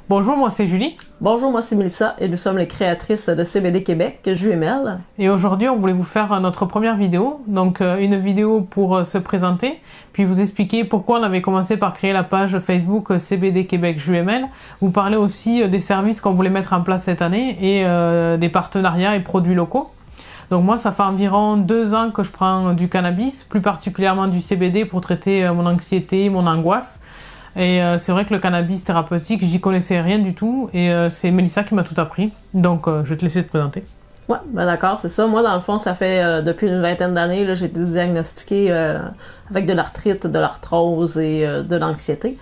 Bonjour, moi c'est Julie. Bonjour, moi c'est Mélissa et nous sommes les créatrices de CBD Québec, JUML. Et aujourd'hui, on voulait vous faire notre première vidéo. Donc une vidéo pour se présenter, puis vous expliquer pourquoi on avait commencé par créer la page Facebook CBD Québec JUML. Vous parler aussi des services qu'on voulait mettre en place cette année et des partenariats et produits locaux. Donc moi, ça fait environ 2 ans que je prends du cannabis, plus particulièrement du CBD pour traiter mon anxiété, mon angoisse. Et c'est vrai que le cannabis thérapeutique, j'y connaissais rien du tout et c'est Mélissa qui m'a tout appris. Donc je vais te laisser te présenter. Ouais, ben d'accord, c'est ça. Moi, dans le fond, ça fait depuis une vingtaine d'années, j'ai été diagnostiquée avec de l'arthrite, de l'arthrose et de l'anxiété.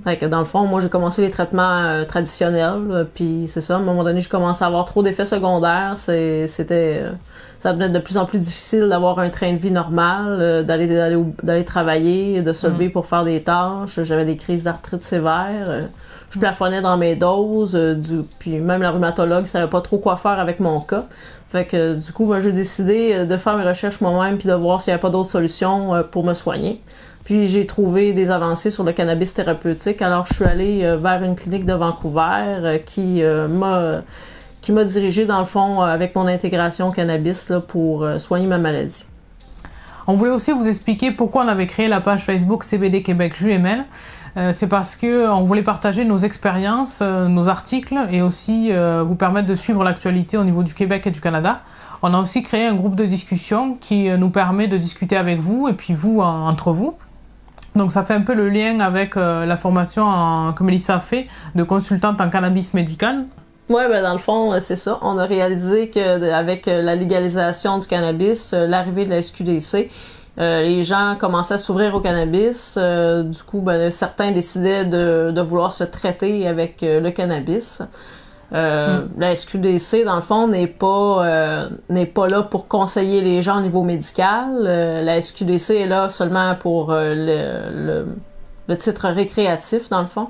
Fait que dans le fond, moi, j'ai commencé les traitements traditionnels, puis c'est ça, à un moment donné, j'ai commencé à avoir trop d'effets secondaires. Ça devenait de plus en plus difficile d'avoir un train de vie normal, d'aller travailler, de se lever pour faire des tâches. J'avais des crises d'arthrite sévères. Je plafonnais dans mes doses, puis même la rhumatologue savait pas trop quoi faire avec mon cas. Fait que du coup, ben, j'ai décidé de faire mes recherches moi-même puis de voir s'il n'y avait pas d'autres solutions pour me soigner. Puis j'ai trouvé des avancées sur le cannabis thérapeutique. Alors je suis allée vers une clinique de Vancouver qui m'a dirigée dans le fond avec mon intégration cannabis là, pour soigner ma maladie. On voulait aussi vous expliquer pourquoi on avait créé la page Facebook CBD Québec JUML. C'est parce que on voulait partager nos expériences, nos articles et aussi vous permettre de suivre l'actualité au niveau du Québec et du Canada. On a aussi créé un groupe de discussion qui nous permet de discuter avec vous et puis vous entre vous. Donc ça fait un peu le lien avec la formation que Mélissa a fait de consultante en cannabis médical. Ouais, ben dans le fond, c'est ça. On a réalisé que avec la légalisation du cannabis, l'arrivée de la SQDC, les gens commençaient à s'ouvrir au cannabis. Du coup, ben, certains décidaient de vouloir se traiter avec le cannabis. La SQDC, dans le fond, n'est pas là pour conseiller les gens au niveau médical. La SQDC est là seulement pour le titre récréatif, dans le fond.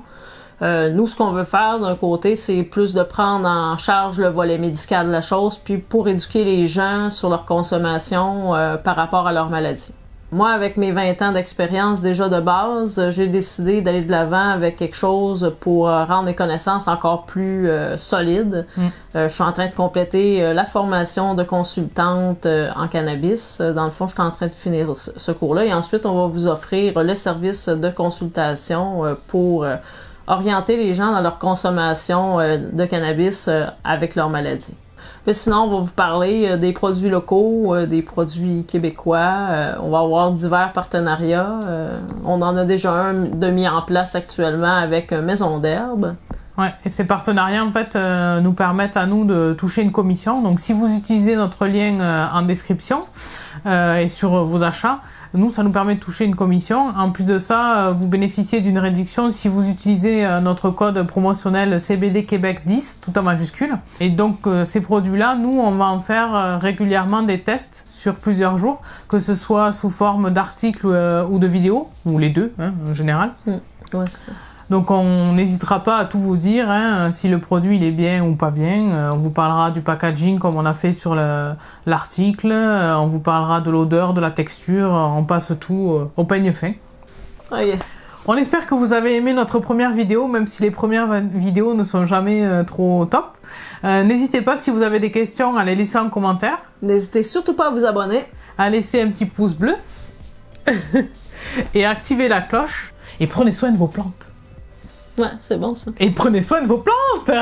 Nous, ce qu'on veut faire d'un côté, c'est plus de prendre en charge le volet médical de la chose, puis pour éduquer les gens sur leur consommation par rapport à leur maladie. Moi, avec mes 20 ans d'expérience déjà de base, j'ai décidé d'aller de l'avant avec quelque chose pour rendre mes connaissances encore plus solides. Je suis en train de compléter la formation de consultante en cannabis. Dans le fond, je suis en train de finir ce cours-là. Et ensuite, on va vous offrir le service de consultation pour orienter les gens dans leur consommation de cannabis avec leur maladie. Mais sinon, on va vous parler des produits locaux, des produits québécois. On va avoir divers partenariats. On en a déjà un de mis en place actuellement avec Maison d'herbe. Ouais, et ces partenariats, en fait, nous permettent à nous de toucher une commission. Donc, si vous utilisez notre lien en description et sur vos achats, nous, ça nous permet de toucher une commission. En plus de ça, vous bénéficiez d'une réduction si vous utilisez notre code promotionnel CBD Québec 10, tout en majuscule. Et donc, ces produits-là, nous, on va en faire régulièrement des tests sur plusieurs jours, que ce soit sous forme d'articles ou de vidéos, ou les deux, hein, en général. Ouais, c'est ça. Donc on n'hésitera pas à tout vous dire, hein, si le produit il est bien ou pas bien. On vous parlera du packaging comme on a fait sur l'article, on vous parlera de l'odeur, de la texture, on passe tout au peigne fin. Okay. On espère que vous avez aimé notre première vidéo, même si les premières vidéos ne sont jamais trop top. N'hésitez pas, si vous avez des questions, à les laisser en commentaire. N'hésitez surtout pas à vous abonner. À laisser un petit pouce bleu. Et à activer la cloche. Et prenez soin de vos plantes. Ouais, c'est bon ça. Et prenez soin de vos plantes!